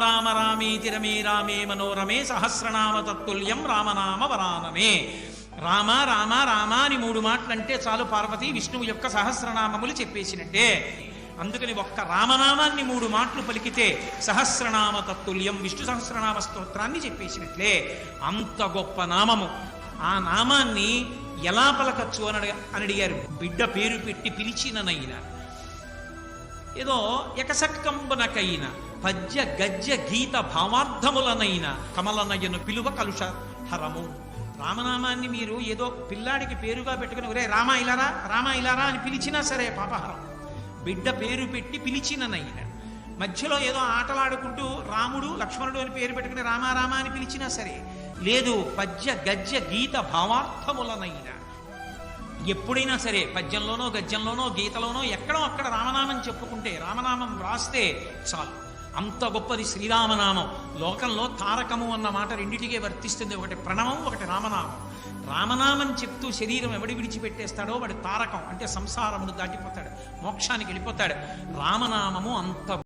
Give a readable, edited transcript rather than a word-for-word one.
రామ రామేతి రమే రామే మనోరమే సహస్రనామ తత్తుల్యం రామనామ వరాననే. రామ రామ రామ అని 3 మాటలు అంటే చాలు పార్వతి విష్ణువు యొక్క సహస్రనామములు చెప్పేసినట్టే. అందుకని ఒక్క రామనామాన్ని 3 మాటలు పలికితే సహస్రనామ తత్తుల్యం విష్ణు సహస్రనామ స్తోత్రాన్ని చెప్పేసినట్లే. అంత గొప్ప నామము. ఆ నామాన్ని ఎలా పలకచ్చు అని అడిగారు. బిడ్డ పేరు పెట్టి పిలిచిననైనా, ఏదో ఎకసక్కంబునకైన పద్య గద్య గీత భావార్థములనైన కమలనయ్యను పిలువ కలుష హరము. రామనామాన్ని మీరు ఏదో పిల్లాడికి పేరుగా పెట్టుకుని ఒరే రామా ఇలారా రామా ఇలారా అని పిలిచినా సరే పాపహరం. బిడ్డ పేరు పెట్టి పిలిచిననైనా, మధ్యలో ఏదో ఆటలాడుకుంటూ రాముడు లక్ష్మణుడు అని పేరు పెట్టుకుని రామా రామా అని పిలిచినా సరే, లేదు పద్య గద్య గీత భావార్థములనైనా, ఎప్పుడైనా సరే పద్యంలోనో గద్యంలోనో గీతలోనో ఎక్కడో అక్కడ రామనామం చెప్పుకుంటే, రామనామం రాస్తే చాలు. అంత గొప్పది శ్రీరామనామం. లోకంలో తారకము అన్న మాట రెండిటికే వర్తిస్తుంది. ఒకటి ప్రణవం, ఒకటి రామనామం. రామనామం చెప్తూ శరీరం ఎవడి విడిచిపెట్టేస్తాడో వాడు తారకం, అంటే సంసారమును దాటిపోతాడు, మోక్షానికి వెళ్ళిపోతాడు. రామనామము అంత